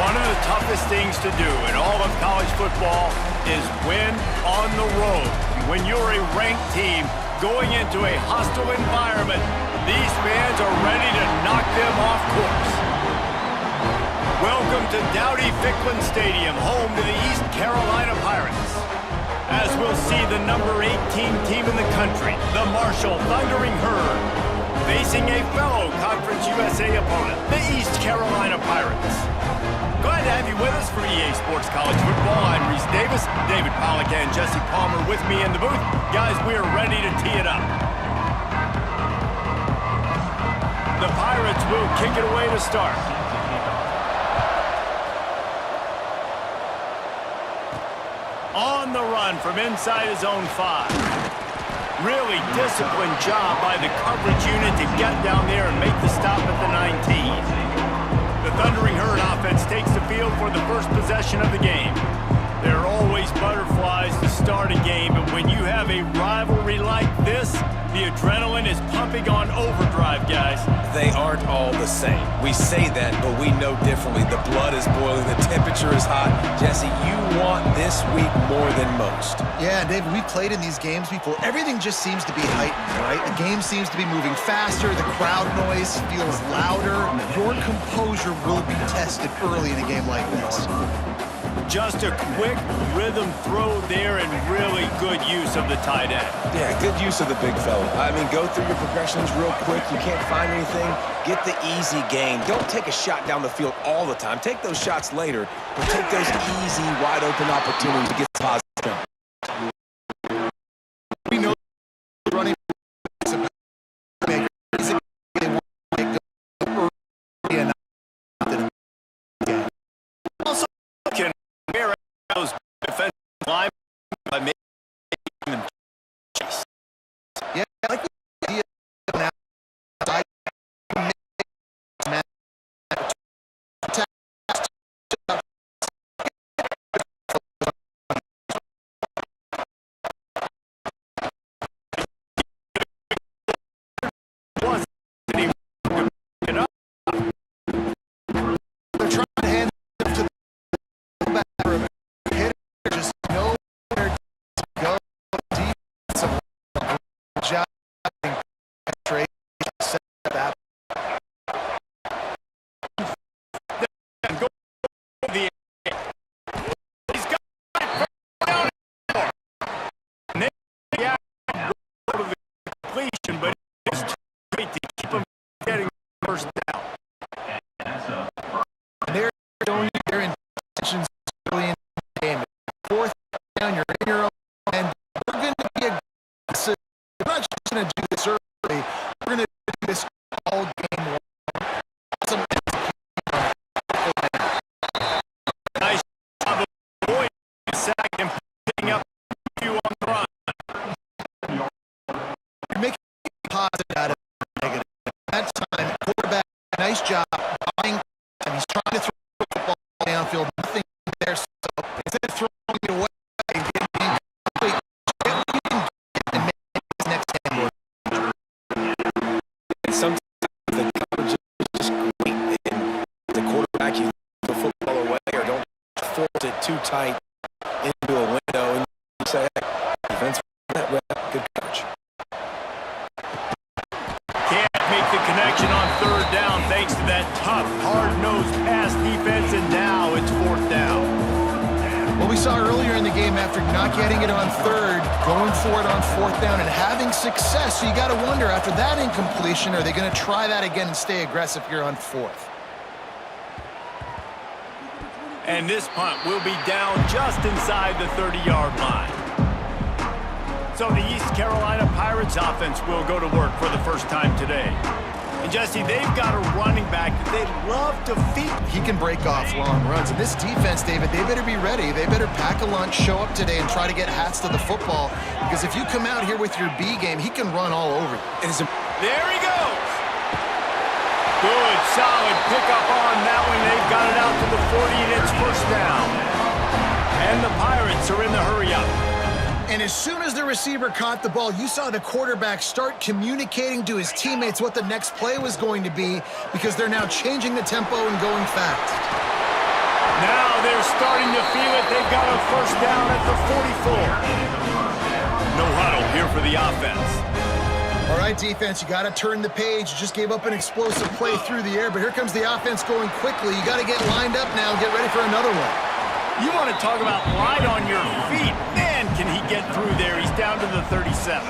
One of the toughest things to do in all of college football is win on the road. When you're a ranked team going into a hostile environment, these fans are ready to knock them off course. Welcome to Dowdy-Ficklen Stadium, home to the East Carolina Pirates. As we'll see the number 18 team in the country, the Marshall Thundering Herd, facing a fellow Conference USA opponent, the East Carolina Pirates. Glad to have you with us for EA Sports College Football. I'm Reese Davis, David Pollack and Jesse Palmer with me in the booth. Guys, we are ready to tee it up. The Pirates will kick it away to start. On the run from inside his own 5. Really disciplined job by the coverage unit to get down there and make the stop at the 19. The Thundering Herd offense takes the field for the first possession of the game. There are always butterflies to start a game, but when you have a rivalry like this, the adrenaline is pumping on overdrive, guys. They aren't all the same. We say that, but we know differently. The blood is boiling. The temperature is hot. Jesse, you want this week more than most. Yeah, David, we've played in these games before. Everything just seems to be heightened, right? The game seems to be moving faster. The crowd noise feels louder. Your composure will be tested early in a game like this. Just a quick rhythm throw there and really good use of the tight end. Yeah, good use of the big fella. I mean, go through your progressions real quick. You can't find anything. Get the easy gain. Don't take a shot down the field all the time. Take those shots later, but take those easy, wide-open opportunities to get positive. We know running also can wear out those defensive linemen by making them chase. Yeah, I like the idea now. But it's too great to keep them getting first down. They're showing you their intentions early in the game. Fourth down, you're in your own end. We're going to be aggressive. We're not just going to do this early. We're going to do this all game long. Nice job of avoiding the sack and picking up you on the run. Positive out of negative. That time, quarterback, nice job buying time. He's trying to throw the football downfield. Nothing there. So instead of throwing it away and getting complete, and make his next game work. And sometimes the coverage is just great. And the quarterback, you throw the football away or don't force it too tight into a window and you say, hey, defense, that good coverage. Make the connection on third down thanks to that tough, hard-nosed pass defense, and now it's fourth down. What we saw earlier in the game, after not getting it on third, going for it on fourth down and having success. So you got to wonder, after that incompletion, are they going to try that again and stay aggressive here on fourth? And this punt will be down just inside the 30-yard line. So the East Carolina Pirates offense will go to work for the first time today. And Jesse, they've got a running back that they'd love to feed. He can break off long runs. And this defense, David, they better be ready. They better pack a lunch, show up today, and try to get hats to the football. Because if you come out here with your B game, he can run all over you. There he goes. Good, solid pickup on that one. They've got it out to the 40, and it's first down. And the Pirates are in the hurry-up. And as soon as the receiver caught the ball, you saw the quarterback start communicating to his teammates what the next play was going to be, because they're now changing the tempo and going fast. starting to feel it. They've got a first down at the 44. No huddle here for the offense. All right, defense, you got to turn the page. You just gave up an explosive play through the air, but here comes the offense going quickly. You got to get lined up now and get ready for another one. You want to talk about light on your feet. Man, can he get through there. He's down to the 37.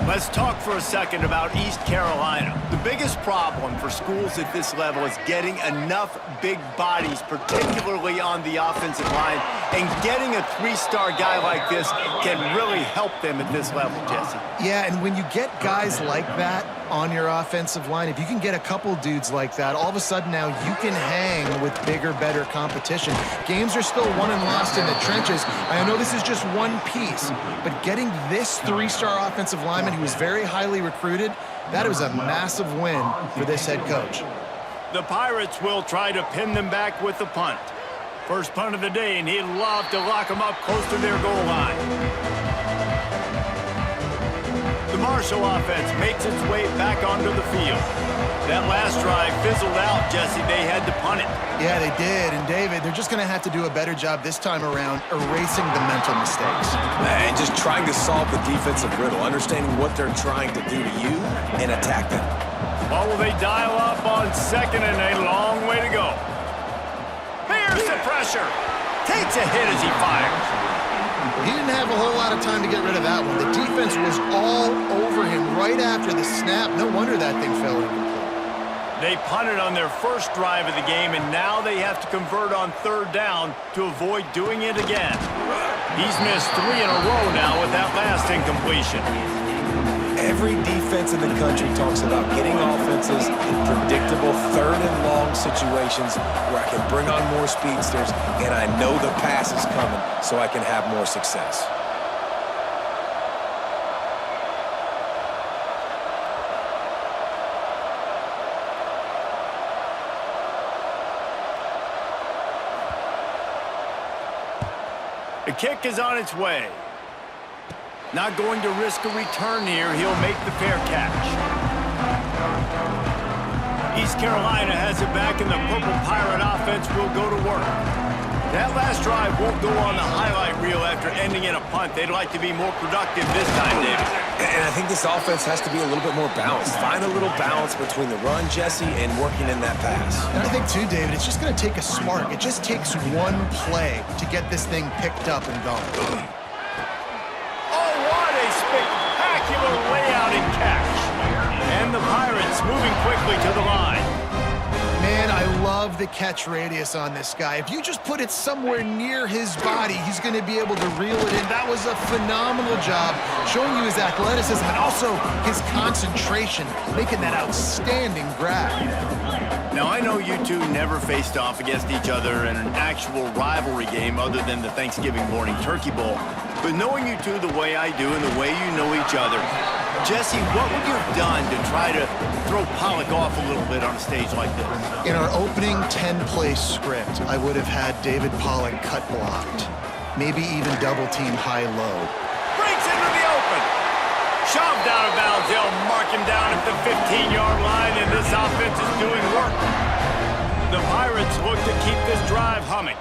Let's talk for a second about East Carolina. The biggest problem for schools at this level is getting enough big bodies, particularly on the offensive line, and getting a three-star guy like this can really help them at this level, Jesse. Yeah, and when you get guys like that on your offensive line, if you can get a couple dudes like that, all of a sudden now you can hang with bigger, better competition. Games are still won and lost in the trenches. I know this is just one piece, but getting this three-star offensive lineman who was very highly recruited, that was a massive win for this head coach. The Pirates will try to pin them back with the punt. First punt of the day, and he'd love to lock them up close to their goal line. The Marshall offense makes its way back onto the field. That last drive fizzled out, Jesse. They had to punt it. Yeah, they did. And, David, they're just going to have to do a better job this time around erasing the mental mistakes. And just trying to solve the defensive riddle, understanding what they're trying to do to you and attack them. Or will they dial up on second and a long way to go? Here's the pressure. Takes a hit as he fires. He didn't have a whole lot of time to get rid of that one. The defense was all over him right after the snap. No wonder that thing fell in. They punted on their first drive of the game, and now they have to convert on third down to avoid doing it again. He's missed 3 in a row now with that last incompletion. Every defense in the country talks about getting offenses in predictable third and long situations where I can bring on more speedsters and I know the pass is coming so I can have more success. The kick is on its way. Not going to risk a return here. He'll make the fair catch. East Carolina has it back, and the Purple Pirate offense will go to work. That last drive won't go on the highlight reel after ending in a punt. They'd like to be more productive this time, David. And I think this offense has to be a little bit more balanced. Find a little balance between the run, Jesse, and working in that pass. And I think, too, David, it's just going to take a spark. It just takes one play to get this thing picked up and going. Spectacular layout and catch. And the Pirates moving quickly to the line. Man, I love the catch radius on this guy. If you just put it somewhere near his body, he's going to be able to reel it in. That was a phenomenal job, showing you his athleticism and also his concentration, making that outstanding grab. Now, I know you two never faced off against each other in an actual rivalry game other than the Thanksgiving morning Turkey Bowl. But knowing you two the way I do and the way you know each other, Jesse, what would you have done to try to throw Pollock off a little bit on a stage like this? In our opening 10-play script, I would have had David Pollock cut blocked, maybe even double-team high-low. Breaks into the open. Shoved out of bounds. They'll mark him down at the 15-yard line, and this offense is doing work. The Pirates look to keep this drive humming.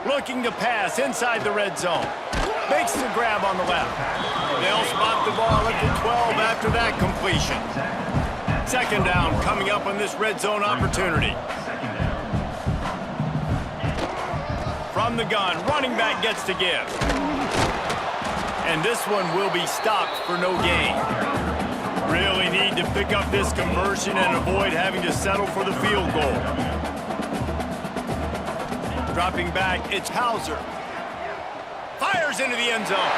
Looking to pass inside the red zone. Makes the grab on the left. They'll spot the ball at the 12 after that completion. Second down coming up on this red zone opportunity. From the gun, running back gets to give. And this one will be stopped for no gain. Really need to pick up this conversion and avoid having to settle for the field goal. Dropping back, it's Hauser. Fires into the end zone.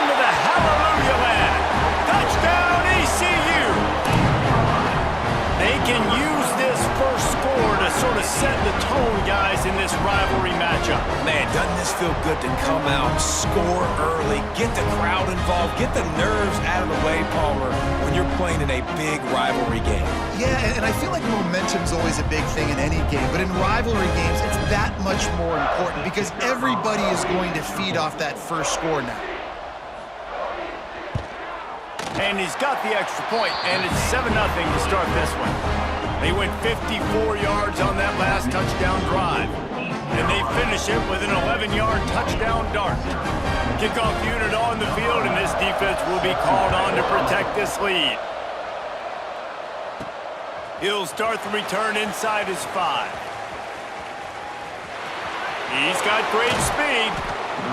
Into the hallelujah land. Touchdown, ECU. They can use this first score to sort of set the tone, guys, in this rivalry matchup. Man, doesn't this feel good to come out, score early, get the crowd involved, get the nerves out of the way, Palmer, when you're playing in a big rivalry game. Yeah, and I feel like momentum's always a big thing in any game, but in rivalry games, it's that much more important because everybody is going to feed off that first score now. And he's got the extra point, and it's 7-0 to start this one. They went 54 yards on that last touchdown drive. And they finish it with an 11-yard touchdown dart. Kickoff unit on the field, and this defense will be called on to protect this lead. He'll start the return inside his 5. He's got great speed.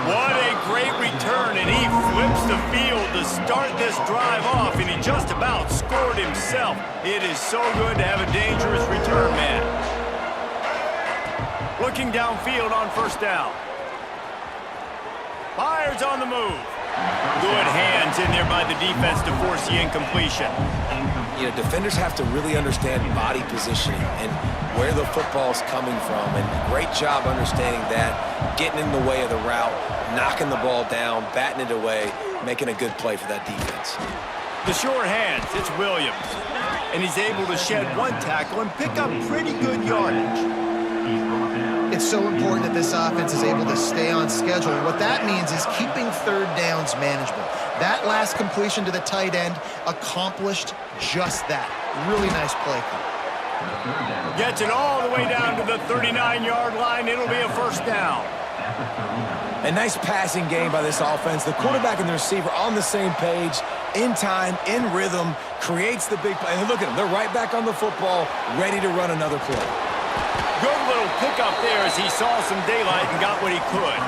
What a great return, and he flips the field to start this drive off, and he just about scored himself. It is so good to have a dangerous return man. Looking downfield on first down. Fires on the move. Good hands in there by the defense to force the incompletion. You know, defenders have to really understand body positioning and where the football's coming from, and great job understanding that, getting in the way of the route, knocking the ball down, batting it away, making a good play for that defense. The sure hands, it's Williams. And he's able to shed one tackle and pick up pretty good yardage. It's so important that this offense is able to stay on schedule. What that means is keeping third downs manageable. That last completion to the tight end accomplished just that. Really nice play call. Gets it all the way down to the 39-yard line. It'll be a first down. A nice passing game by this offense. The quarterback and the receiver on the same page, in time, in rhythm, creates the big play. And look at them. They're right back on the football, ready to run another play. Good little pickup there as he saw some daylight and got what he could.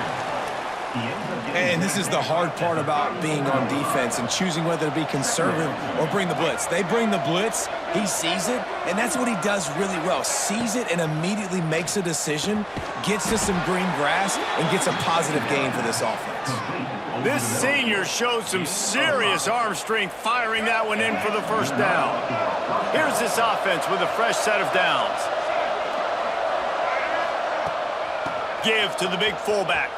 And this is the hard part about being on defense and choosing whether to be conservative or bring the blitz. They bring the blitz, he sees it, and that's what he does really well. Sees it and immediately makes a decision, gets to some green grass, and gets a positive gain for this offense. This senior shows some serious arm strength firing that one in for the first down. Here's this offense with a fresh set of downs. Give to the big fullback.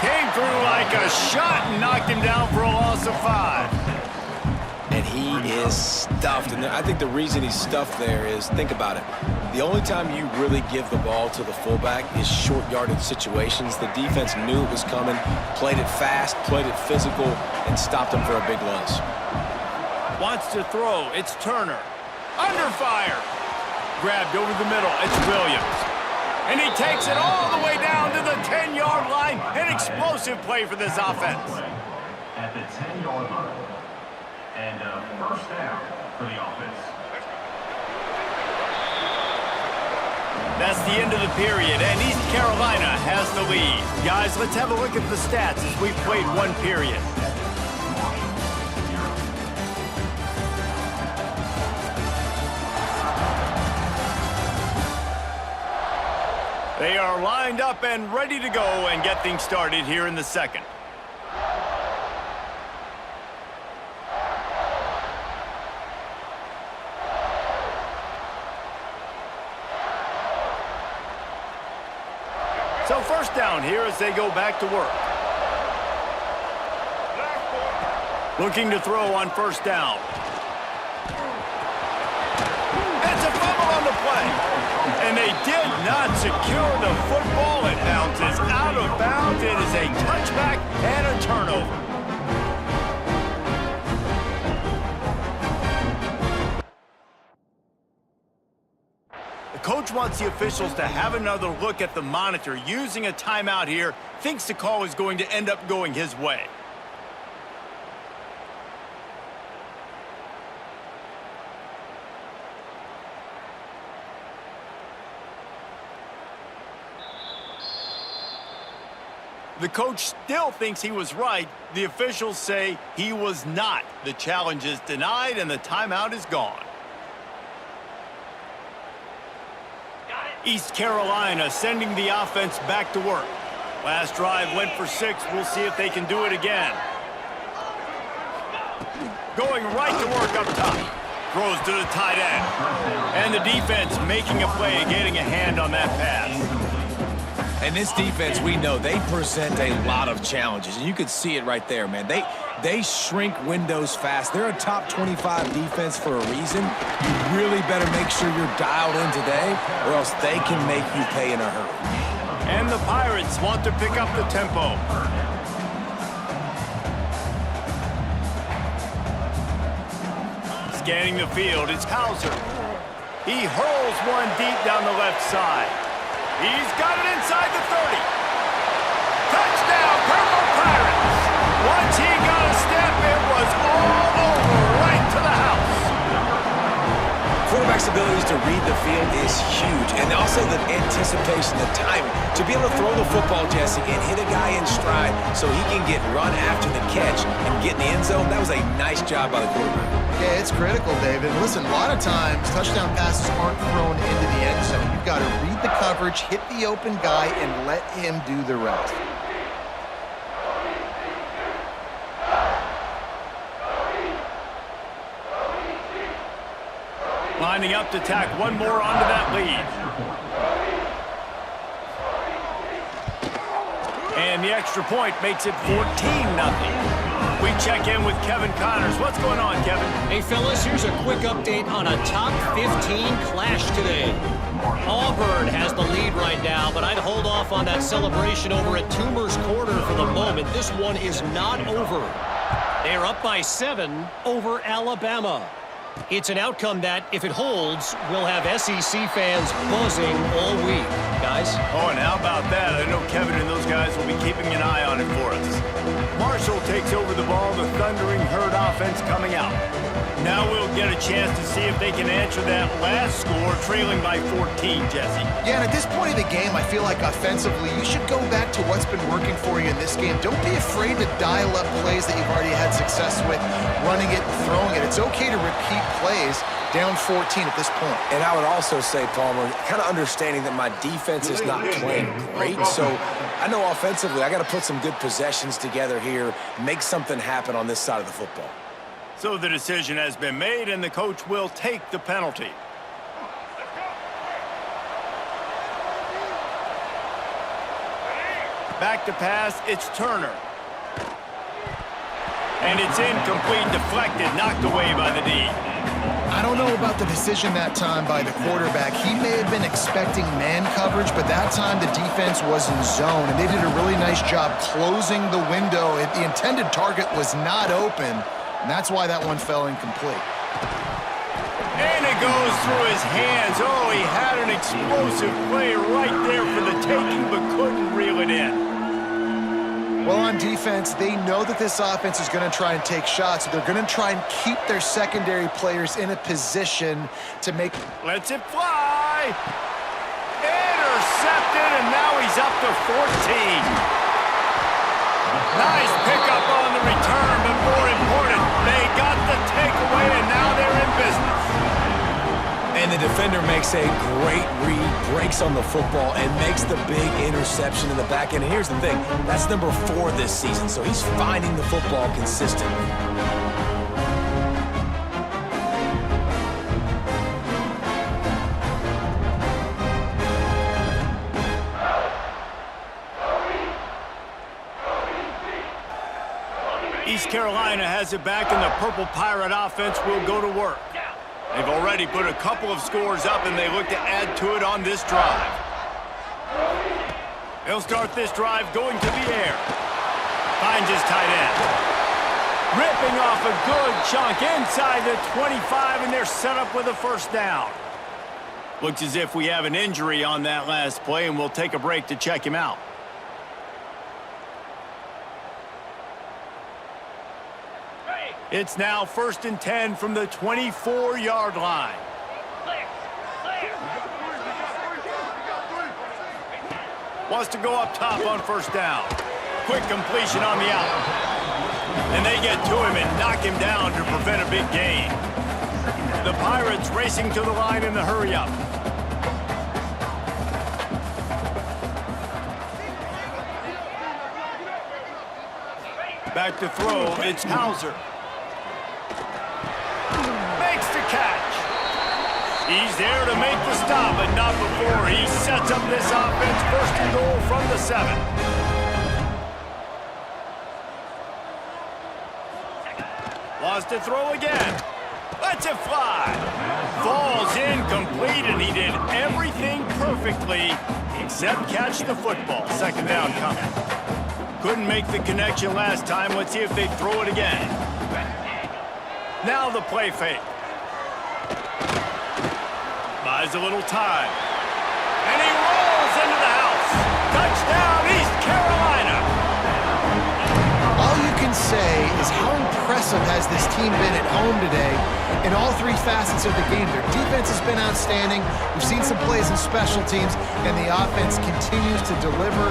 Came through like a shot and knocked him down for a loss of 5. And he is stuffed. And I think the reason he's stuffed there is, think about it. The only time you really give the ball to the fullback is short yardage situations. The defense knew it was coming, played it fast, played it physical, and stopped him for a big loss. Wants to throw. It's Turner. Under fire. Grabbed over the middle. It's Williams. And he takes it all the way down to the 10-yard line. An explosive play for this offense. At the 10-yard line. And first down for the offense. That's the end of the period, and East Carolina has the lead. Guys, let's have a look at the stats as we played one period. They are lined up and ready to go and get things started here in the second. So first down here as they go back to work. Looking to throw on first down. It's a fumble on the play. And they did not secure the football. It bounces out of bounds. It is a touchback and a turnover. The coach wants the officials to have another look at the monitor using a timeout here. Thinks the call is going to end up going his way. The coach still thinks he was right. The officials say he was not. The challenge is denied and the timeout is gone. East Carolina sending the offense back to work. Last drive went for 6. We'll see if they can do it again. Going right to work up top. Throws to the tight end. And the defense making a play, getting a hand on that pass. And this defense, we know, they present a lot of challenges. And you could see it right there, man. They shrink windows fast. They're a top 25 defense for a reason. You really better make sure you're dialed in today, or else they can make you pay in a hurry. And the Pirates want to pick up the tempo. Scanning the field, it's Hauser. He hurls one deep down the left side. He's got it inside the 30. Touchdown, Purple Pirates! Once he got a step, it was all over, right to the house. Quarterback's abilities to read the field is huge, and also the anticipation, the timing. To be able to throw the football, Jesse, and hit a guy in stride so he can get run after the catch and get in the end zone, that was a nice job by the quarterback. Yeah, it's critical, David. Listen, a lot of times, touchdown passes aren't thrown into the end zone. You've got to read the coverage, hit the open guy, and let him do the rest. Lining up to tack one more onto that lead. And the extra point makes it 14-0. We check in with Kevin Connors. What's going on, Kevin? Hey, fellas, here's a quick update on a top 15 clash today. Auburn has the lead right now, but I'd hold off on that celebration over at Toomer's Corner for the moment. This one is not over. They're up by 7 over Alabama. It's an outcome that, if it holds, will have SEC fans buzzing all week. Guys? Oh, and how about that? I know Kevin and those guys will be keeping an eye on it for us. Marshall takes over the ball, the thundering herd offense coming out. Now we'll get a chance to see if they can answer that last score, trailing by 14, Jesse. Yeah, and at this point of the game, I feel like offensively, you should go back to what's been working for you in this game. Don't be afraid to dial up plays that you've already had success with, running it and throwing it. It's okay to repeat plays down 14 at this point. And I would also say, Palmer, kind of understanding that my defense is not playing great, so I know offensively I got to put some good possessions together here, make something happen on this side of the football. So the decision has been made, and the coach will take the penalty. Back to pass, it's Turner. And it's incomplete, deflected, knocked away by the D. I don't know about the decision that time by the quarterback. He may have been expecting man coverage, but that time the defense was in zone, and they did a really nice job closing the window. The intended target was not open, and that's why that one fell incomplete. And it goes through his hands. Oh, he had an explosive play right there for the taking, but couldn't reel it in. Well, on defense, they know that this offense is going to try and take shots. So they're going to try and keep their secondary players in a position to make... Lets it fly. Intercepted, and now he's up to 14. Nice pickup on the return, but more important, they got the takeaway, and now they're in business. And the defender makes a great read, breaks on the football, and makes the big interception in the back end. And here's the thing, that's number 4 this season, so he's finding the football consistently. East Carolina has it back, and the Purple Pirate offense will go to work. They've already put a couple of scores up, and they look to add to it on this drive. He'll start this drive going to the air. Finds his tight end. Ripping off a good chunk inside the 25, and they're set up with a first down. Looks as if we have an injury on that last play, and we'll take a break to check him out. It's now 1st and 10 from the 24-yard line. Wants to go up top on first down. Quick completion on the out. And they get to him and knock him down to prevent a big gain. The Pirates racing to the line in the hurry-up. Back to throw, it's Hauser. Makes the catch. He's there to make the stop, but not before he sets up this offense. 1st and goal from the 7. Wants to throw again. Lets it fly. Falls incomplete, and he did everything perfectly except catch the football. 2nd down coming. Couldn't make the connection last time. Let's see if they throw it again. Now the play fake. has a little time. And he rolls into the house. Touchdown, East Carolina. All you can say is how impressive has this team been at home today in all three facets of the game. Their defense has been outstanding. We've seen some plays in special teams, and the offense continues to deliver,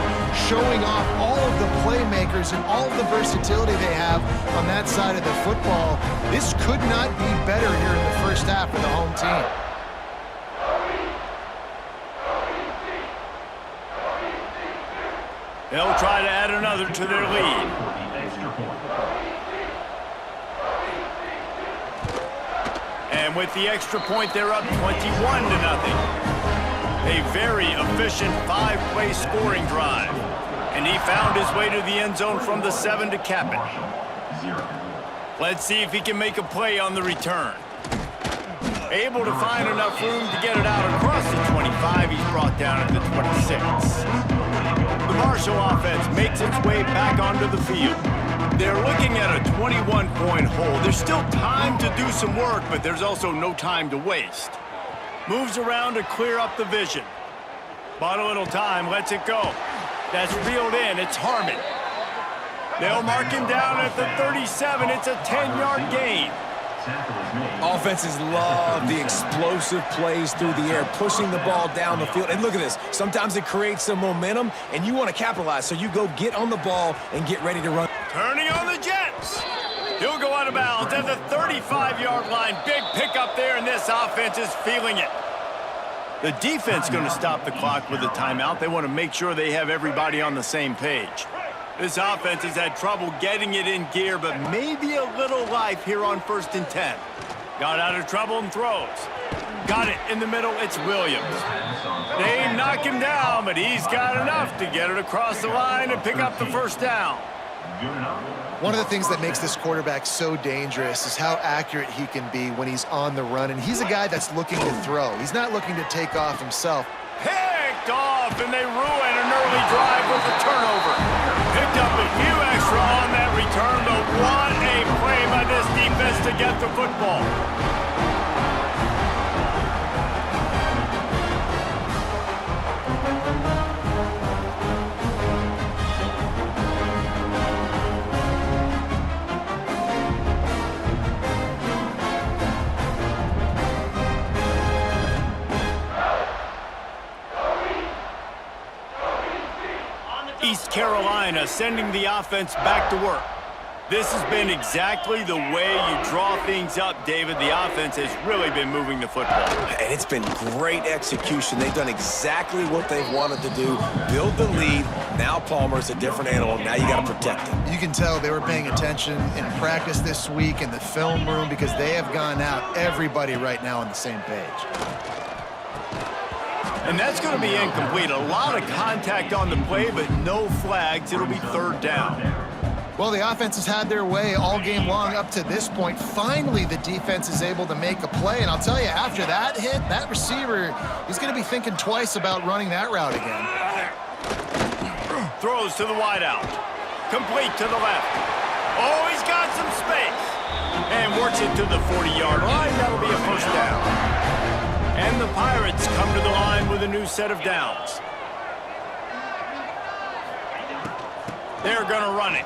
showing off all of the playmakers and all of the versatility they have on that side of the football. This could not be better here in the first half for the home team. They'll try to add another to their lead. And with the extra point, they're up 21-0. A very efficient 5-play scoring drive. And he found his way to the end zone from the 7 to cap it. Let's see if he can make a play on the return. Able to find enough room to get it out across the 25. He's brought down at the 26. The Marshall offense makes its way back onto the field. They're looking at a 21-point hole. There's still time to do some work, but there's also no time to waste. Moves around to clear up the vision. Bought a little time, lets it go. That's reeled in, it's Harmon. They'll mark him down at the 37. It's a 10-yard gain. Offenses love the explosive plays through the air, pushing the ball down the field. And look at this. Sometimes it creates some momentum, and you want to capitalize. So you go get on the ball and get ready to run. Turning on the Jets. He'll go out of bounds at the 35-yard line. Big pickup there, and this offense is feeling it. The defense going to stop the clock with a timeout. They want to make sure they have everybody on the same page. This offense has had trouble getting it in gear, but maybe a little life here on 1st and 10. Got out of trouble and throws. Got it in the middle, it's Williams. They knock him down, but he's got enough to get it across the line and pick up the first down. One of the things that makes this quarterback so dangerous is how accurate he can be when he's on the run, and he's a guy that's looking to throw. He's not looking to take off himself. Picked off, and they ruin an early drive with a turnover. Picked up a few extra on that return, but what a play by this defense to get the football. East Carolina sending the offense back to work. This has been exactly the way you draw things up, David. The offense has really been moving the football. And it's been great execution. They've done exactly what they've wanted to do. Build the lead. Now Palmer's a different animal. Now you got to protect him. You can tell they were paying attention in practice this week in the film room because they have gone out, everybody right now on the same page. And that's going to be incomplete. A lot of contact on the play, but no flags. It'll be 3rd down. Well, the offense has had their way all game long up to this point. Finally, the defense is able to make a play. And I'll tell you, after that hit, that receiver, he's going to be thinking twice about running that route again. Throws to the wideout. Complete to the left. Oh, he's got some space. And works it to the 40-yard line. That'll be a 1st down. And the Pirates come to the line with a new set of downs. They're going to run it.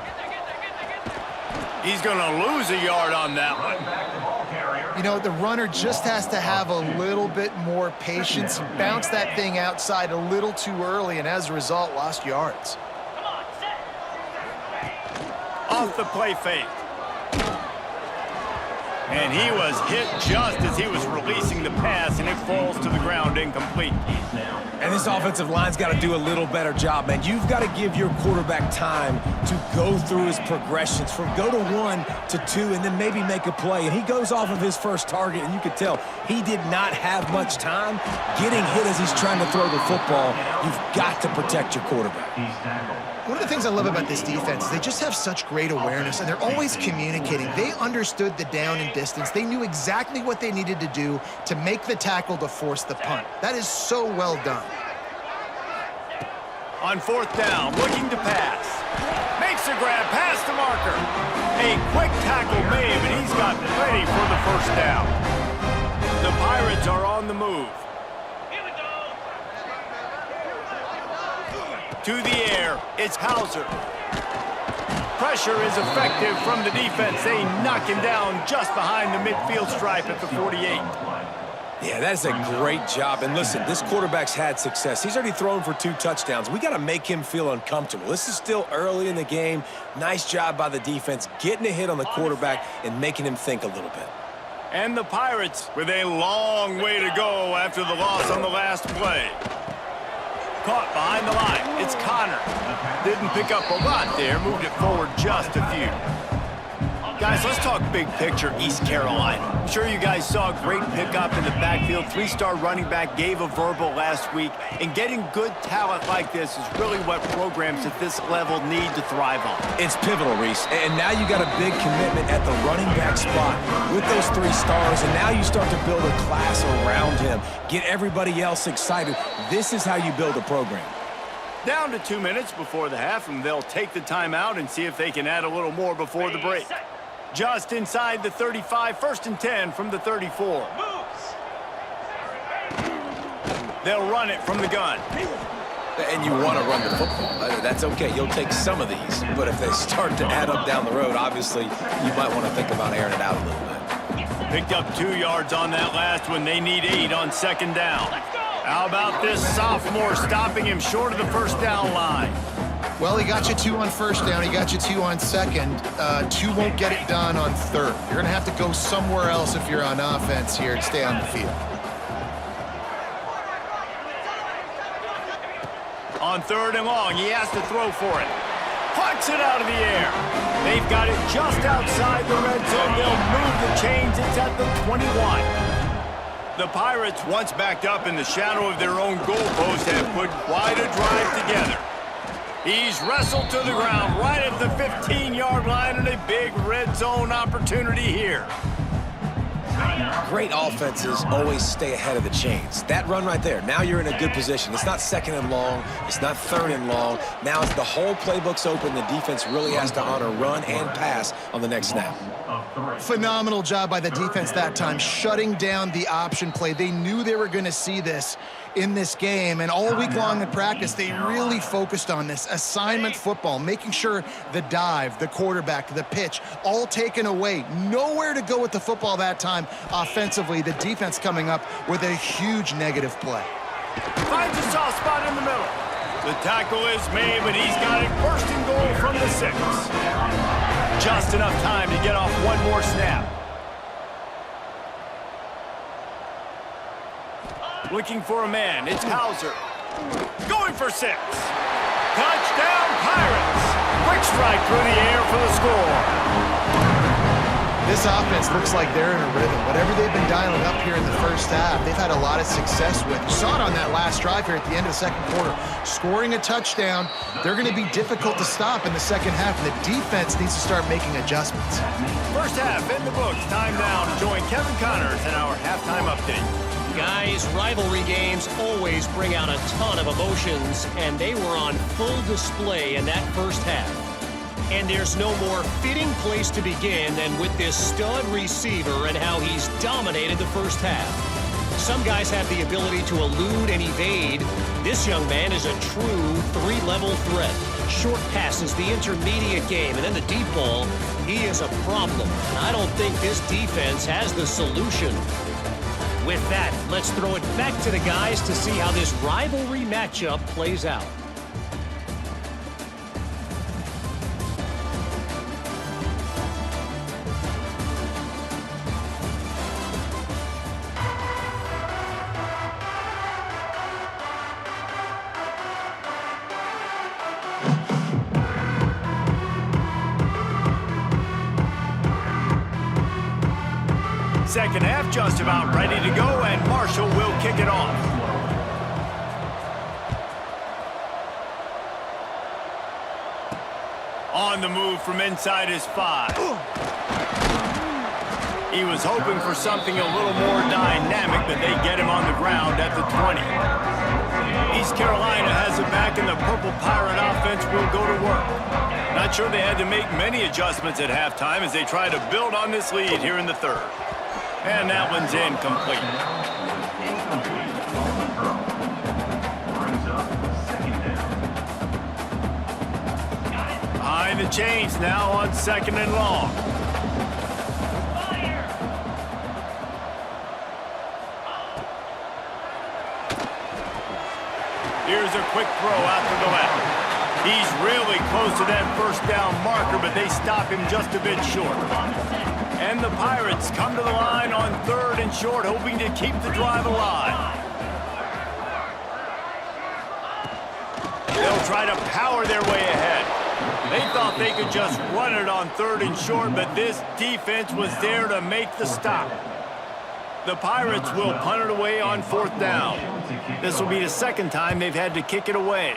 He's going to lose a yard on that one. You know, the runner just has to have a little bit more patience. He bounced that thing outside a little too early, and as a result, lost yards. Off the play fake. And he was hit just as he was releasing the pass, and it falls to the ground incomplete. And this offensive line's got to do a little better job, man. You've got to give your quarterback time to go through his progressions from go to 1 to 2 and then maybe make a play. And he goes off of his first target, and you could tell he did not have much time getting hit as he's trying to throw the football. You've got to protect your quarterback. One of the things I love about this defense is they just have such great awareness, and they're always communicating. They understood the down and distance. They knew exactly what they needed to do to make the tackle to force the punt. That is so well done. On 4th down, looking to pass. Makes a grab past the marker. A quick tackle made, and he's got plenty for the 1st down. The Pirates are on the move. To the air, it's Hauser. Pressure is effective from the defense. They knock him down just behind the midfield stripe at the 48. Yeah, that is a great job. And listen, this quarterback's had success. He's already thrown for 2 touchdowns. We got to make him feel uncomfortable. This is still early in the game. Nice job by the defense, getting a hit on the quarterback and making him think a little bit. And the Pirates with a long way to go after the loss on the last play. Caught behind the line. It's Connor. Didn't pick up a lot there. Moved it forward just a few. Guys, let's talk big picture East Carolina. I'm sure you guys saw a great pickup in the backfield. 3-star running back gave a verbal last week. And getting good talent like this is really what programs at this level need to thrive on. It's pivotal, Reese. And now you got a big commitment at the running back spot with those 3 stars. And now you start to build a class around him. Get everybody else excited. This is how you build a program. Down to 2 minutes before the half, and they'll take the timeout and see if they can add a little more before the break. Just inside the 35, 1st and 10 from the 34. They'll run it from the gun. And you want to run the football. That's okay. You'll take some of these. But if they start to add up down the road, obviously, you might want to think about airing it out a little bit. Picked up 2 yards on that last one. They need 8 on 2nd down. How about this sophomore stopping him short of the 1st down line? Well, he got you 2 on 1st down. He got you 2 on 2nd. 2 won't get it done on 3rd. You're going to have to go somewhere else if you're on offense here and stay on the field. On 3rd and long, he has to throw for it. Plucks it out of the air. They've got it just outside the red zone. They'll move the chains. It's at the 21. The Pirates, once backed up in the shadow of their own goalpost, have put quite a drive together. He's wrestled to the ground right at the 15-yard line, and a big red zone opportunity here. Great offenses always stay ahead of the chains. That run right there, now you're in a good position. It's not 2nd and long. It's not 3rd and long. Now as the whole playbook's open, the defense really has to honor run and pass on the next snap. Phenomenal job by the defense that time, shutting down the option play. They knew they were going to see this in this game, and all week long in practice, they really focused on this assignment football, making sure the dive, the quarterback, the pitch, all taken away. Nowhere to go with the football that time offensively. The defense coming up with a huge negative play. Finds a soft spot in the middle. The tackle is made, but he's got it 1st and goal from the 6. Just enough time to get off one more snap. Looking for a man. It's Hauser. Going for 6. Touchdown, Pirates. Quick strike through the air for the score. This offense looks like they're in a rhythm. Whatever they've been dialing up here in the 1st half, they've had a lot of success with. You saw it on that last drive here at the end of the 2nd quarter. Scoring a touchdown, they're going to be difficult to stop in the 2nd half, and the defense needs to start making adjustments. 1st half in the books. Time now to join Kevin Connors in our halftime update. Guys, rivalry games always bring out a ton of emotions, and they were on full display in that 1st half. And there's no more fitting place to begin than with this stud receiver and how he's dominated the 1st half. Some guys have the ability to elude and evade. This young man is a true 3-level threat. Short passes, the intermediate game, and then the deep ball, he is a problem. And I don't think this defense has the solution. With that, let's throw it back to the guys to see how this rivalry matchup plays out. Second half just about ready to go, and Marshall will kick it off. On the move from inside his 5. He was hoping for something a little more dynamic, but they get him on the ground at the 20. East Carolina has it back, and the Purple Pirate offense will go to work. Not sure they had to make many adjustments at halftime as they try to build on this lead here in the 3rd. And that one's incomplete. the chains now on 2nd and long. Here's a quick throw out to the left. He's really close to that first down marker, but they stop him just a bit short. And the Pirates come to the line on 3rd and short, hoping to keep the drive alive. They'll try to power their way ahead. They thought they could just run it on 3rd and short, but this defense was there to make the stop. The Pirates will punt it away on 4th down. This will be the 2nd time they've had to kick it away.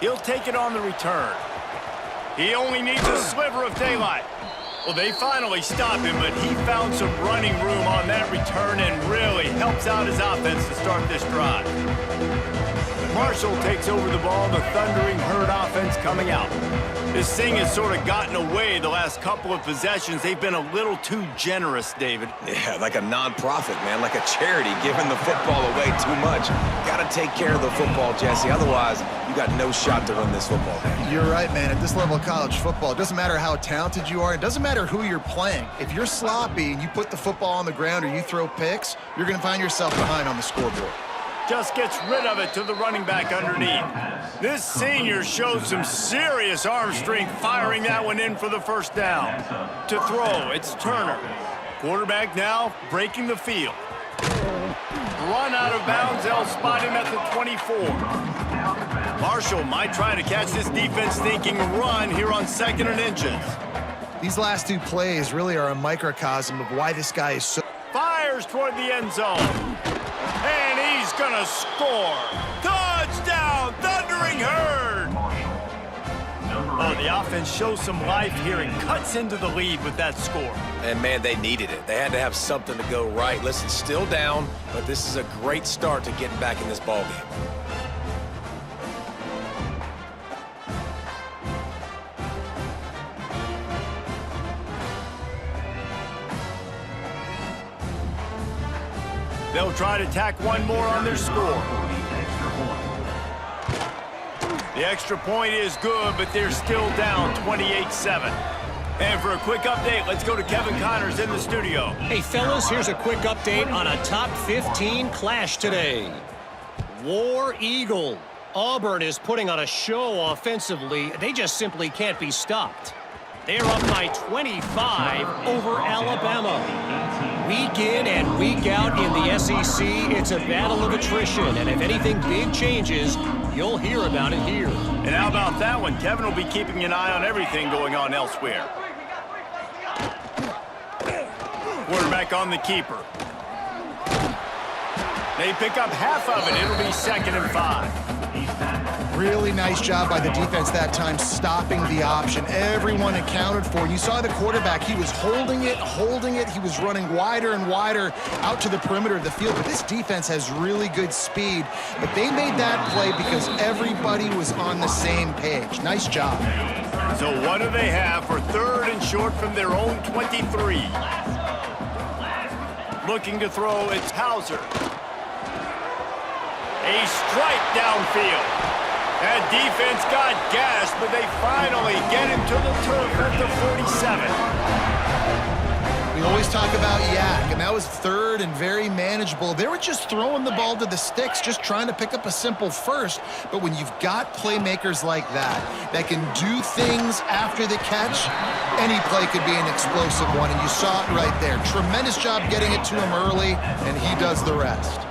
He'll take it on the return. He only needs a sliver of daylight. Well, they finally stop him, but he found some running room on that return and really helps out his offense to start this drive. Marshall takes over the ball, the Thundering Herd offense coming out. This thing has sort of gotten away the last couple of possessions. They've been a little too generous, David. Yeah, like a non-profit, man, like a charity, giving the football away too much. Got to take care of the football, Jesse. Otherwise, you got no shot to win this football game. You're right, man. At this level of college football, it doesn't matter how talented you are. It doesn't matter who you're playing. If you're sloppy and you put the football on the ground or you throw picks, you're going to find yourself behind on the scoreboard. Just gets rid of it to the running back underneath. This senior shows some serious arm strength firing that one in for the first down. To throw, it's Turner. Quarterback now breaking the field. Run out of bounds, they'll spot him at the 24. Marshall might try to catch this defense thinking run here on 2nd and inches. These last two plays really are a microcosm of why this guy is so... Fires toward the end zone. And he's gonna score. Touchdown, Thundering Herd! Oh, the offense shows some life here and cuts into the lead with that score. And, man, they needed it. They had to have something to go right. Listen, still down, but this is a great start to getting back in this ballgame. They'll try to tack one more on their score. The extra point is good, but they're still down 28-7. And for a quick update, let's go to Kevin Connors in the studio. Hey, fellas, here's a quick update on a top 15 clash today. War Eagle. Auburn is putting on a show offensively. They just simply can't be stopped. They're up by 25 over Alabama. Week in and week out in the SEC, it's a battle of attrition. And if anything big changes, you'll hear about it here. And how about that one? Kevin will be keeping an eye on everything going on elsewhere. Quarterback on the keeper. They pick up half of it. It'll be 2nd and 5. Really nice job by the defense that time, stopping the option. Everyone accounted for. You saw the quarterback. He was holding it. He was running wider and wider out to the perimeter of the field. But this defense has really good speed. But they made that play because everybody was on the same page. Nice job. So what do they have for 3rd and short from their own 23? Looking to throw, it's Hauser. A strike downfield. That defense got gashed, but they finally get him to the turf at the 47. We always talk about Yak, and that was 3rd and very manageable. They were just throwing the ball to the sticks, just trying to pick up a simple first. But when you've got playmakers like that can do things after the catch, any play could be an explosive one, and you saw it right there. Tremendous job getting it to him early, and he does the rest.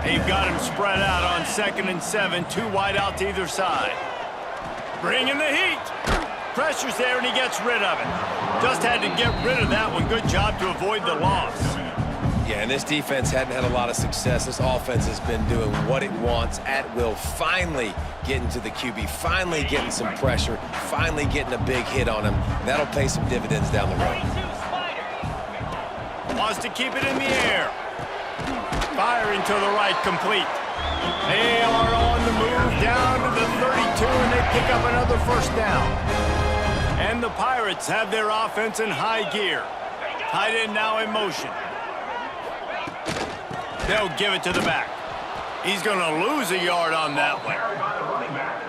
They've got him spread out on 2nd and 7, 2 wide out to either side. Bringing the heat. Pressure's there, and he gets rid of it. Just had to get rid of that one. Good job to avoid the loss. Yeah, and this defense hadn't had a lot of success. This offense has been doing what it wants at will. Finally getting to the QB, finally getting some pressure, finally getting a big hit on him. That'll pay some dividends down the road. Wants to keep it in the air. Firing to the right, complete. They are on the move down to the 32, and they pick up another first down. And the Pirates have their offense in high gear. Tight end now in motion. They'll give it to the back. He's going to lose a yard on that one.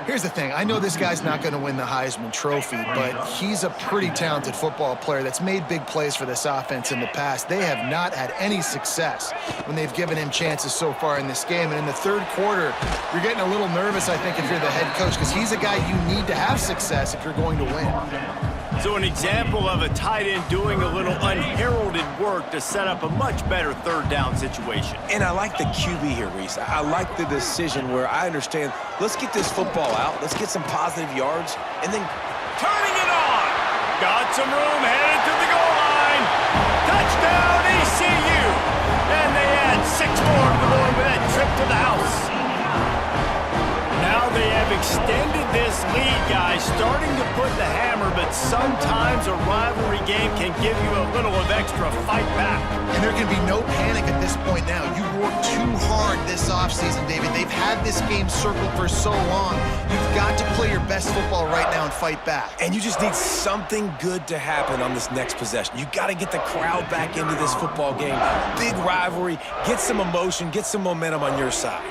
Here's the thing. I know this guy's not going to win the Heisman Trophy, but he's a pretty talented football player that's made big plays for this offense in the past. They have not had any success when they've given him chances so far in this game. And in the third quarter, you're getting a little nervous, I think, if you're the head coach, because he's a guy you need to have success if you're going to win. So an example of a tight end doing a little unheralded work to set up a much better third down situation. And I like the QB here, Reese. I like the decision where I understand, let's get this football out, let's get some positive yards, and then Turning it on. Got some room, headed to the goal line. Touchdown, ECU. And they add 6 more to the board with that trip to the house. Now they have extended this lead, guys, starting to put the hammer, but sometimes a rivalry game can give you a little of extra fight back. And there can be no panic at this point now. You've worked too hard this offseason, David. They've had this game circled for so long. You've got to play your best football right now and fight back. and you just need something good to happen on this next possession. You got to get the crowd back into this football game. Big rivalry, get some emotion, get some momentum on your side.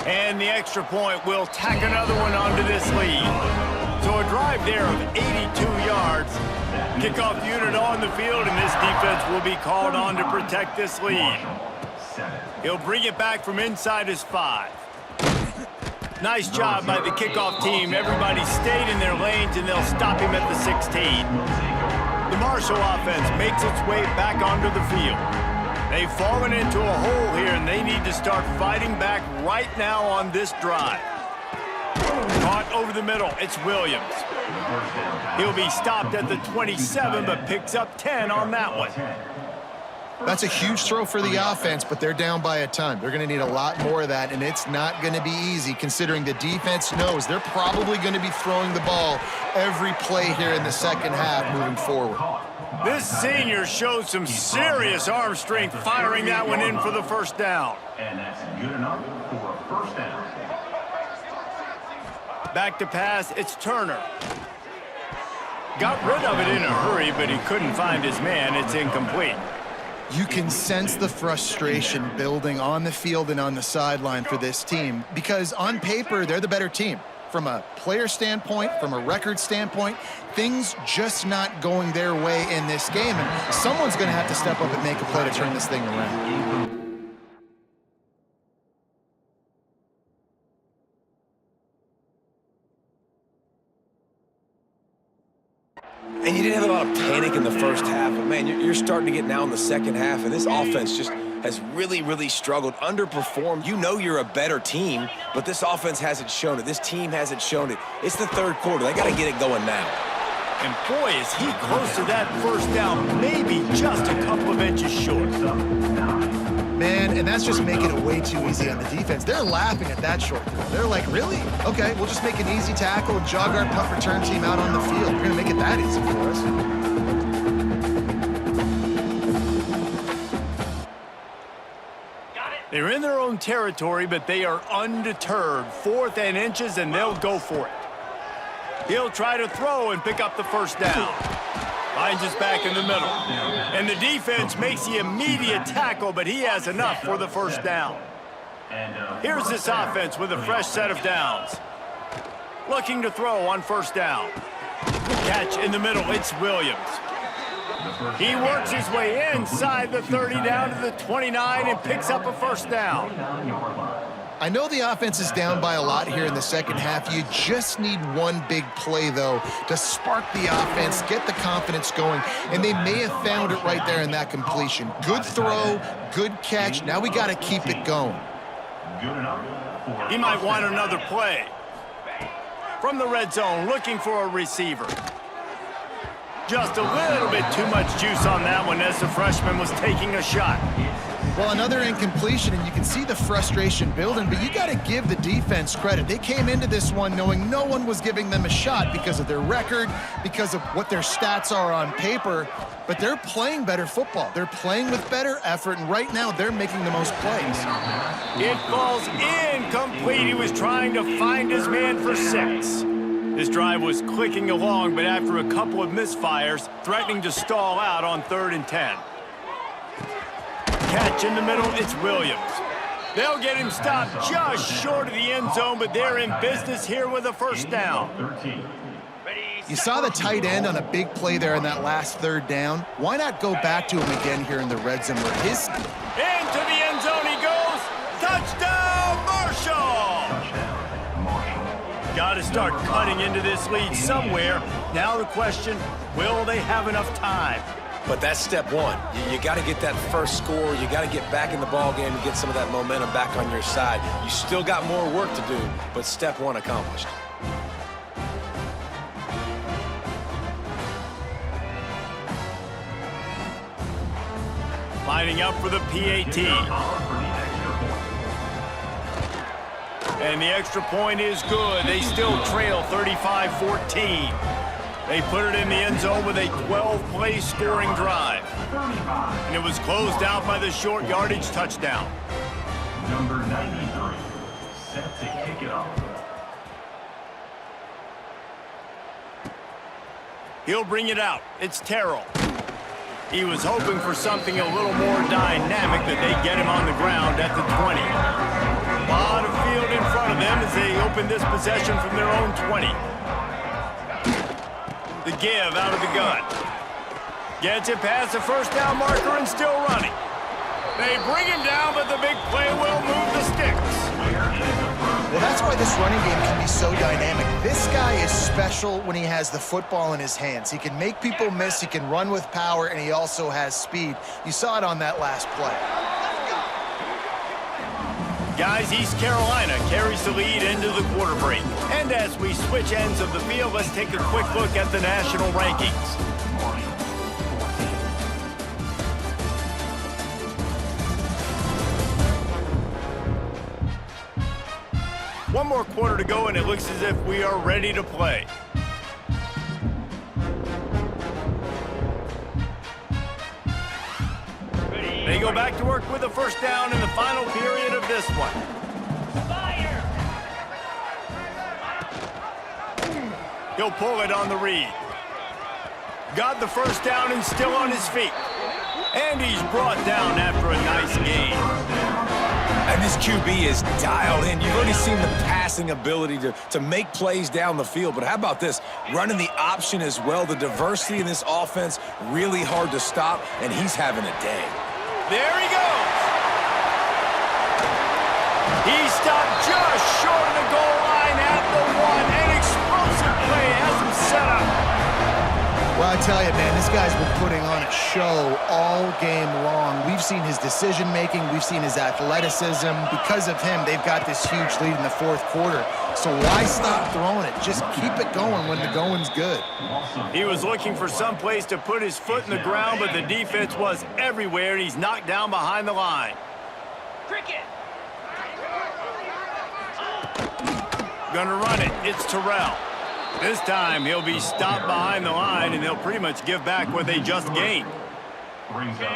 And the extra point will tack another one onto this lead. So a drive there of 82 yards. Kickoff unit on the field, and this defense will be called on to protect this lead. He'll bring it back from inside his 5. Nice job by the kickoff team. Everybody stayed in their lanes, and they'll stop him at the 16. The Marshall offense makes its way back onto the field. They've fallen into a hole here, and they need to start fighting back right now on this drive. Caught over the middle, it's Williams. He'll be stopped at the 27, but picks up 10 on that one. That's a huge throw for the offense, but they're down by a ton. They're going to need a lot more of that, and it's not going to be easy considering the defense knows they're probably going to be throwing the ball every play here in the second half moving forward. This senior shows some serious arm strength firing that one in for the first down. And that's good enough for a first down. Back to pass, it's Turner. Got rid of it in a hurry, but he couldn't find his man. It's incomplete. You can sense the frustration building on the field and on the sideline for this team because on paper, they're the better team. From a player standpoint, from a record standpoint, things just not going their way in this game. And someone's going to have to step up and make a play to turn this thing around. And you didn't have a lot of panic in the first half, but man, you're starting to get now in the second half, and this offense just has really, really struggled, underperformed. You know you're a better team, but this offense hasn't shown it. This team hasn't shown it. It's the third quarter. They got to get it going now. And boy, is he close to that first down, maybe just a couple of inches short. Man, and that's just making it way too easy on the defense. They're laughing at that short throw. They're like, really? Okay, we'll just make an easy tackle and jog our punt return team out on the field. We're going to make it that easy for us. They're in their own territory, but they are undeterred. 4th and inches, and they'll go for it. He'll try to throw and pick up the first down. Finds his back in the middle. And the defense makes the immediate tackle, but he has enough for the first down. Here's this offense with a fresh set of downs. Looking to throw on first down. Catch in the middle, it's Williams. He works his way inside the 30 down to the 29 and picks up a first down. I know the offense is down by a lot here in the second half. You just need one big play, though, to spark the offense, get the confidence going, and they may have found it right there in that completion. Good throw, good catch. Now we got to keep it going. He might want another play. From the red zone, looking for a receiver. Just a little bit too much juice on that one as the freshman was taking a shot. Well, another incompletion, and you can see the frustration building, but you got to give the defense credit. They came into this one knowing no one was giving them a shot because of their record, because of what their stats are on paper, but they're playing better football. They're playing with better effort, and right now they're making the most plays. It falls incomplete. He was trying to find his man for 6. This drive was clicking along, but after a couple of misfires, threatening to stall out on 3rd and 10. Catch in the middle, it's Williams. They'll get him stopped just short of the end zone, but they're in business here with a first down. 13. You saw the tight end on a big play there in that last third down. Why not go back to him again here in the red zone where his... Into the end zone he goes. Touchdown, Marshall! Touchdown, Marshall. Got to start cutting into this lead somewhere. Now the question, will they have enough time? But that's step one. You got to get that first score. You got to get back in the ball game and get some of that momentum back on your side. You still got more work to do, but step one accomplished. Lining up for the PAT. And the extra point is good. They still trail 35-14. They put it in the end zone with a 12-play scoring drive. And it was closed out by the short yardage touchdown. Number 93, set to kick it off. He'll bring it out. It's Terrell. He was hoping for something a little more dynamic, that they get him on the ground at the 20. A lot of field in front of them as they open this possession from their own 20. The give out of the gun. Gets it past the first down marker and still running. They bring him down, but the big play will move the sticks. Well, that's why this running game can be so dynamic. This guy is special when he has the football in his hands. He can make people miss, he can run with power, and he also has speed. You saw it on that last play. Guys, East Carolina carries the lead into the quarter break. And as we switch ends of the field, let's take a quick look at the national rankings. One more quarter to go, and it looks as if we are ready to play. They go back to work with a first down in the final period of this one. He'll pull it on the read. Got the first down and still on his feet. And he's brought down after a nice gain. And this QB is dialed in. You've already seen the passing ability to make plays down the field. But how about this? Running the option as well. The diversity in this offense, really hard to stop, and he's having a day. There he goes. He stopped just short of the goal line at the 1. An explosive play has him set up. Well, I tell you, man, this guy's been putting on a show all game long. We've seen his decision-making. We've seen his athleticism. Because of him, they've got this huge lead in the fourth quarter. So why stop throwing it? Just keep it going when the going's good. He was looking for some place to put his foot in the ground, but the defense was everywhere, and he's knocked down behind the line. Cricket. Gonna run it. It's Terrell. This time, he'll be stopped behind the line, and they'll pretty much give back what they just gained.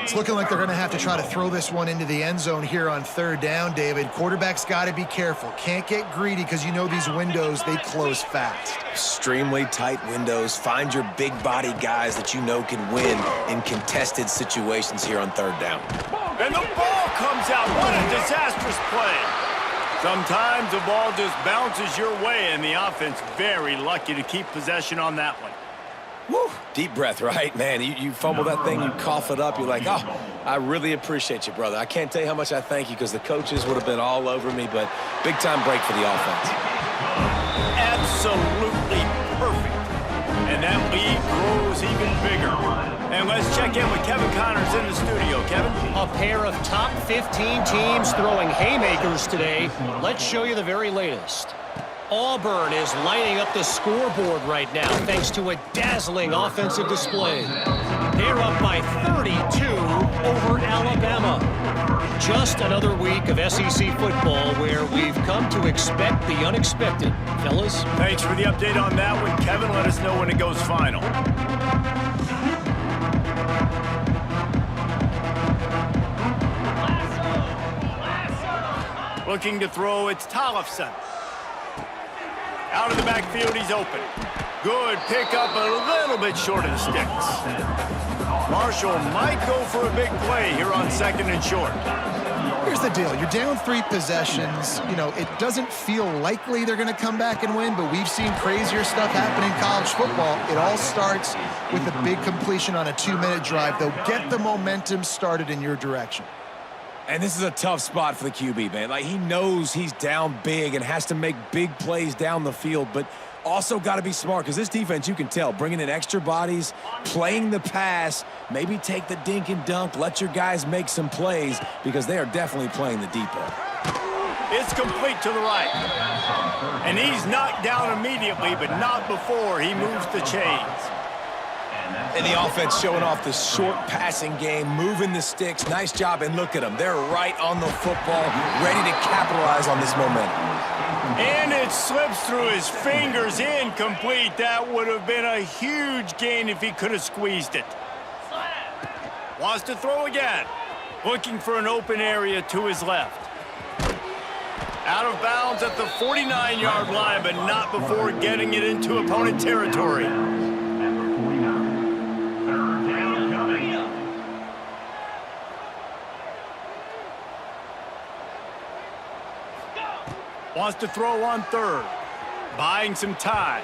It's looking like they're going to have to try to throw this one into the end zone here on third down, David. Quarterback's got to be careful. Can't get greedy because you know these windows, they close fast. Extremely tight windows. Find your big body guys that you know can win in contested situations here on third down. And the ball comes out. What a disastrous play. Sometimes the ball just bounces your way, and the offense very lucky to keep possession on that one. Woo! Deep breath, right? Man, you fumble that thing, you cough it up, you're like, oh, I really appreciate you, brother. I can't tell you how much I thank you because the coaches would have been all over me, but big-time break for the offense. Absolutely perfect. And that lead grows even bigger. And let's check in with Kevin Connors in the studio. Kevin? A pair of top 15 teams throwing haymakers today. Let's show you the very latest. Auburn is lining up the scoreboard right now thanks to a dazzling offensive display. They're up by 32 over Alabama. Just another week of SEC football where we've come to expect the unexpected. Fellas? Thanks for the update on that one, Kevin. Let us know when it goes final. Looking to throw, it's Tollefson. Out of the backfield, he's open. Good pickup, a little bit short of the sticks. Marshall might go for a big play here on second and short. Here's the deal. You're down 3 possessions. You know, it doesn't feel likely they're going to come back and win, but we've seen crazier stuff happen in college football. It all starts with a big completion on a 2-minute drive. They'll get the momentum started in your direction. And this is a tough spot for the QB, man. Like, he knows he's down big and has to make big plays down the field, but also got to be smart because this defense, you can tell, bringing in extra bodies, playing the pass, maybe take the dink and dunk, let your guys make some plays because they are definitely playing the deep end. It's complete to the right. And he's knocked down immediately, but not before he moves the chains. And the offense showing off the short passing game, moving the sticks. Nice job, and look at them. They're right on the football, ready to capitalize on this momentum. And it slips through his fingers, incomplete. That would have been a huge gain if he could have squeezed it. Wants to throw again. Looking for an open area to his left. Out of bounds at the 49-yard line, but not before getting it into opponent territory. Wants to throw on 3rd. Buying some time.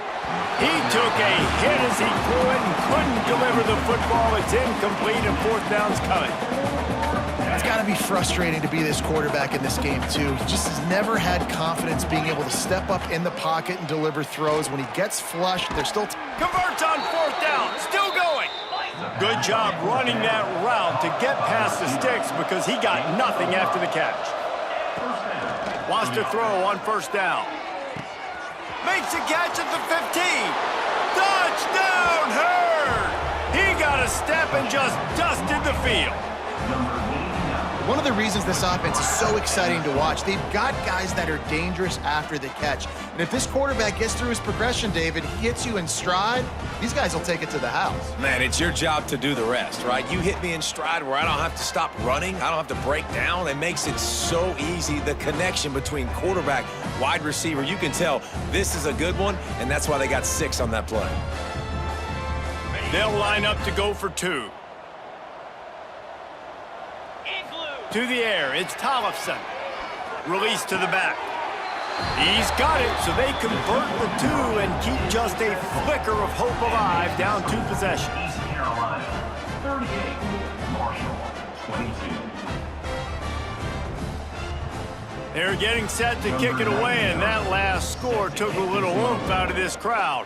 He took a hit as he threw it and couldn't deliver the football. It's incomplete and 4th down's coming. It's got to be frustrating to be this quarterback in this game, too. He just has never had confidence being able to step up in the pocket and deliver throws. When he gets flushed, they're still... Converts on 4th down. Still going. Good job running that route to get past the sticks because he got nothing after the catch. Wants to throw on 1st down. Makes a catch at the 15. Touchdown, Hurd! He got a step and just dusted the field. One of the reasons this offense is so exciting to watch, they've got guys that are dangerous after the catch. And if this quarterback gets through his progression, David, he hits you in stride, these guys will take it to the house. Man, it's your job to do the rest, right? You hit me in stride where I don't have to stop running. I don't have to break down. It makes it so easy. The connection between quarterback, wide receiver, you can tell this is a good one, and that's why they got 6 on that play. They'll line up to go for 2. To the air, it's Tollefson. Release to the back. He's got it, so they convert the 2 and keep just a flicker of hope alive, down 2 possessions. East Carolina, 38. Marshall, 22. They're getting set to kick it away, and that last score took a little oomph out of this crowd.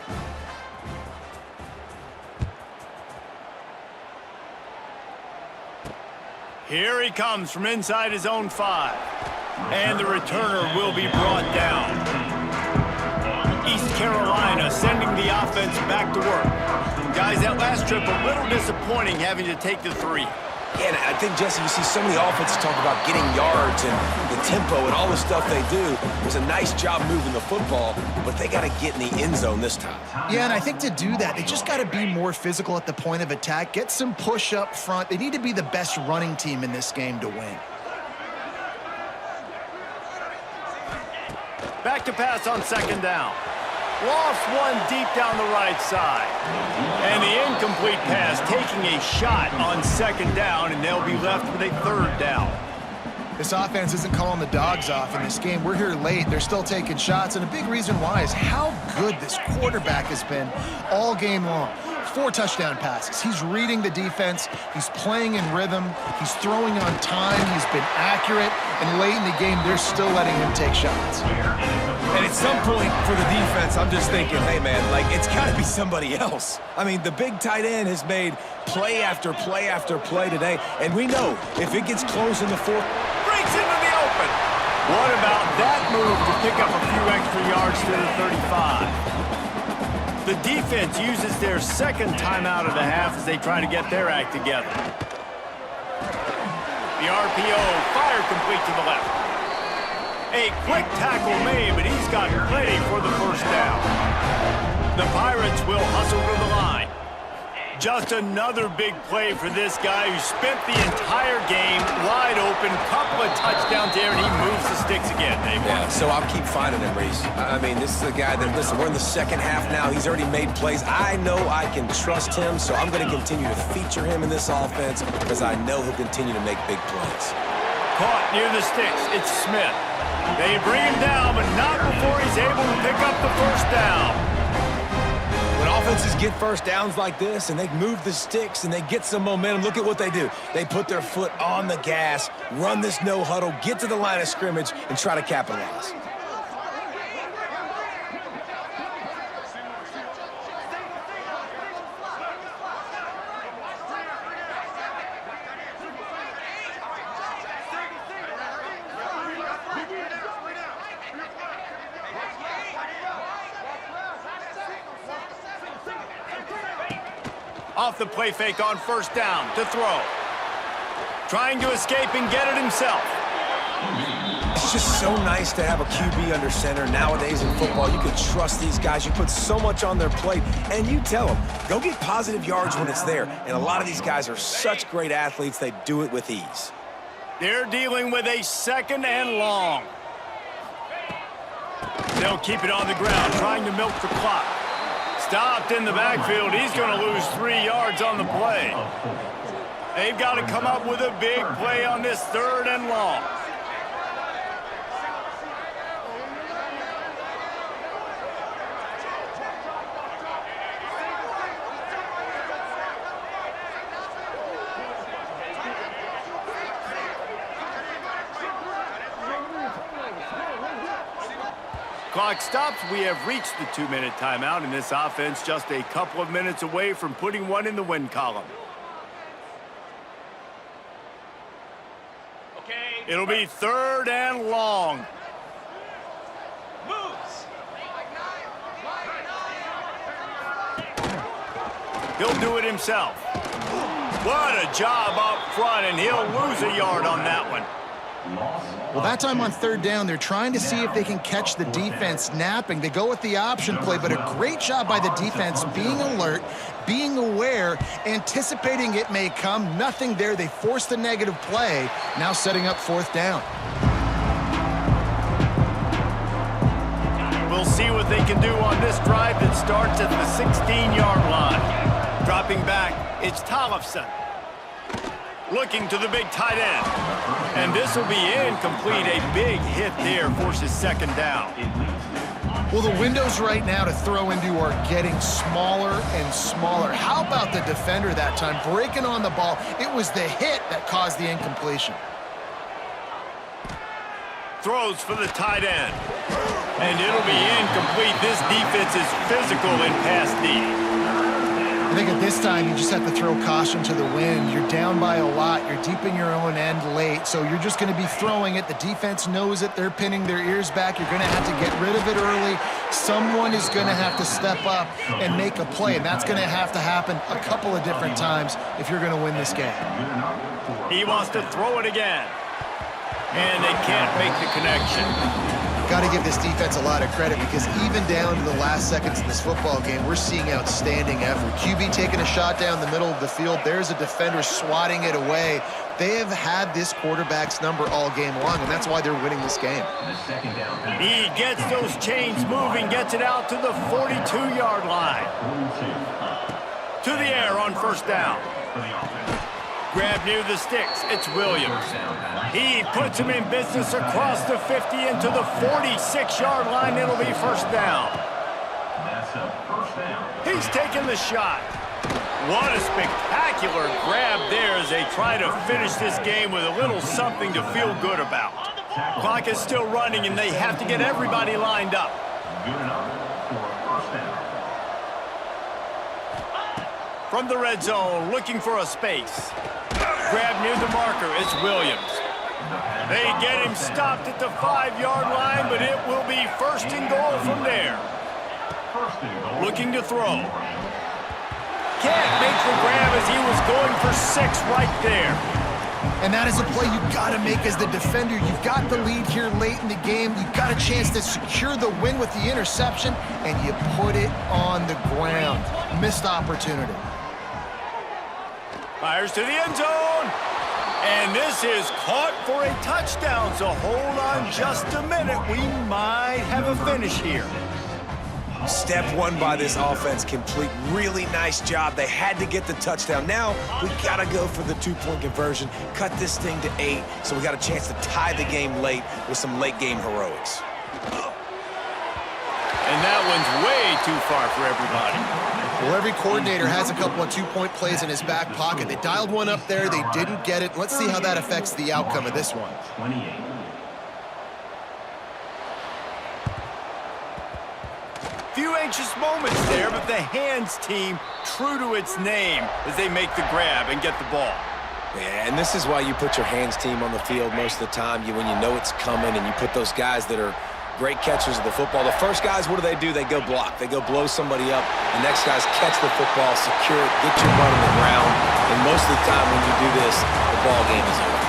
Here he comes from inside his own 5. And the returner will be brought down. East Carolina sending the offense back to work. Guys, that last trip a little disappointing having to take the 3. Yeah, and I think, Jesse, you see so many offenses talk about getting yards and the tempo and all the stuff they do. It was a nice job moving the football, but they got to get in the end zone this time. Yeah, and I think to do that, they just got to be more physical at the point of attack, get some push up front. They need to be the best running team in this game to win. Back to pass on 2nd down. Lost one deep down the right side. And the incomplete pass taking a shot on 2nd down, and they'll be left with a 3rd down. This offense isn't calling the dogs off in this game. We're here late. They're still taking shots, and a big reason why is how good this quarterback has been all game long. 4 touchdown passes. He's reading the defense. He's playing in rhythm. He's throwing on time. He's been accurate. And late in the game, they're still letting him take shots. And at some point for the defense, I'm just thinking, hey, man, like, it's got to be somebody else. I mean, the big tight end has made play after play after play today. And we know if it gets close in the 4th, Breaks into the open. What about that move to pick up a few extra yards to the 35? The defense uses their 2nd timeout of the half as they try to get their act together. The RPO fire complete to the left. A quick tackle made, but he's got plenty for the 1st down. The Pirates will hustle to the line. Just another big play for this guy who spent the entire game wide open, couple of touchdowns there, and he moves the sticks again. yeah, so I'll keep finding him, Reese. I mean, this is a guy that, listen, we're in the 2nd half now. He's already made plays. I know I can trust him, so I'm going to continue to feature him in this offense because I know he'll continue to make big plays. Caught near the sticks. It's Smith. They bring him down, but not before he's able to pick up the first down. When offenses get first downs like this and they move the sticks and they get some momentum, look at what they do. They put their foot on the gas, run this no huddle, get to the line of scrimmage, and try to capitalize. Off the play fake on first down to throw. Trying to escape and get it himself. It's just so nice to have a QB under center. Nowadays in football, you can trust these guys. You put so much on their plate, and you tell them, go get positive yards when it's there. And a lot of these guys are such great athletes, they do it with ease. They're dealing with a 2nd and long. They'll keep it on the ground, trying to milk the clock. Stopped in the backfield. He's going to lose 3 yards on the play. They've got to come up with a big play on this 3rd and long. Clock stops. We have reached the 2-minute timeout, and this offense just a couple of minutes away from putting one in the win column. It'll be 3rd and long. He'll do it himself. What a job up front, and he'll lose a yard on that one. Well, that time on 3rd down, they're trying to see if they can catch the defense napping. They go with the option play, but a great job by the defense being alert, being aware, anticipating it may come. Nothing there. They forced the negative play, now setting up 4th down. We'll see what they can do on this drive that starts at the 16-yard line. Dropping back, it's Tollefson. Looking to the big tight end. And this will be incomplete. A big hit there forces 2nd down. Well, the windows right now to throw into are getting smaller and smaller. How about the defender that time breaking on the ball? It was the hit that caused the incompletion. Throws for the tight end. And it'll be incomplete. This defense is physical in pass D. I think at this time, you just have to throw caution to the wind. You're down by a lot. You're deep in your own end late, so you're just going to be throwing it. The defense knows it. They're pinning their ears back. You're going to have to get rid of it early. Someone is going to have to step up and make a play, and that's going to have to happen a couple of different times if you're going to win this game. He wants to throw it again, and they can't make the connection. Got to give this defense a lot of credit because even down to the last seconds in this football game, we're seeing outstanding effort. QB taking a shot down the middle of the field. There's a defender swatting it away. They have had this quarterback's number all game long, and that's why they're winning this game. He gets those chains moving, gets it out to the 42-yard line. To the air on 1st down. Grab near the sticks. It's Williams. He puts him in business across the 50 into the 46-yard line. It'll be 1st down. He's taking the shot. What a spectacular grab there as they try to finish this game with a little something to feel good about. Clock is still running, and they have to get everybody lined up. From the red zone, looking for a space. Grab near the marker, it's Williams. They get him stopped at the 5-yard line, but it will be 1st and goal from there. Looking to throw. Can't make the grab as he was going for 6 right there. And that is a play you've got to make as the defender. You've got the lead here late in the game. You've got a chance to secure the win with the interception, and you put it on the ground. Missed opportunity. Fires to the end zone. And this is caught for a touchdown. So hold on just a minute. We might have a finish here. Step one by this offense complete. Really nice job. They had to get the touchdown. Now we got to go for the 2-point conversion, cut this thing to 8, so we got a chance to tie the game late with some late-game heroics. And that one's way too far for everybody. Well, every coordinator has a couple of 2-point plays in his back pocket. They dialed one up there. They didn't get it. Let's see how that affects the outcome of this one. 28. Few anxious moments there, but the hands team true to its name as they make the grab and get the ball. Yeah, and this is why you put your hands team on the field most of the time. When you know it's coming, and you put those guys that are great catchers of the football. The first guys, what do? They go block. They go blow somebody up. The next guys catch the football, secure it, get your butt on the ground. And most of the time when you do this, the ball game is over.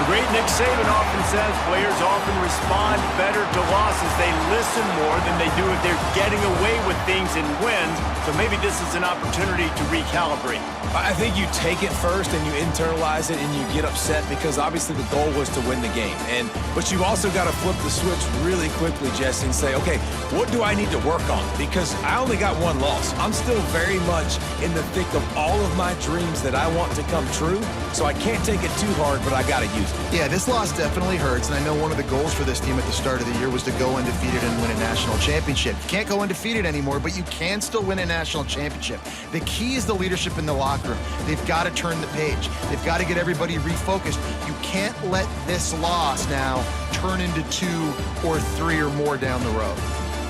The great Nick Saban often says players often respond better to losses. They listen more than they do if they're getting away with things in wins. So maybe this is an opportunity to recalibrate. I think you take it first and you internalize it and you get upset because obviously the goal was to win the game. But you've also got to flip the switch really quickly, Jesse, and say, okay, what do I need to work on? Because I only got one loss. I'm still very much in the thick of all of my dreams that I want to come true. So I can't take it too hard, but I got to use it. Yeah, this loss definitely hurts, and I know one of the goals for this team at the start of the year was to go undefeated and win a national championship. You can't go undefeated anymore, but you can still win a national championship. The key is the leadership in the locker room. They've got to turn the page. They've got to get everybody refocused. You can't let this loss now turn into 2 or 3 or more down the road.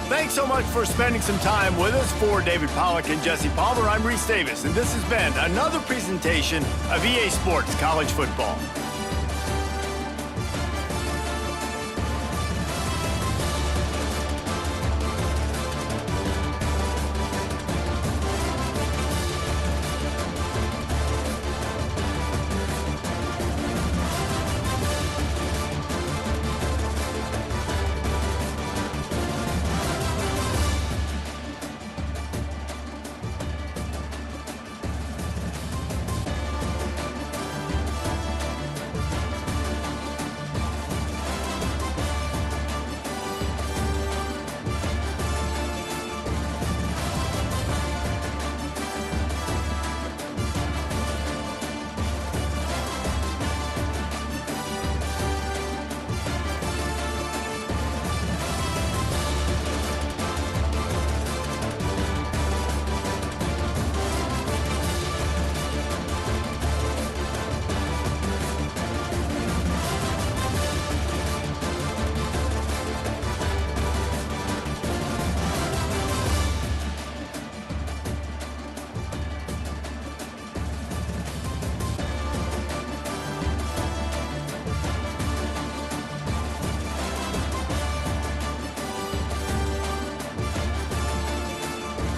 Thanks so much for spending some time with us. For David Pollack and Jesse Palmer, I'm Reese Davis, and this has been another presentation of EA Sports College Football.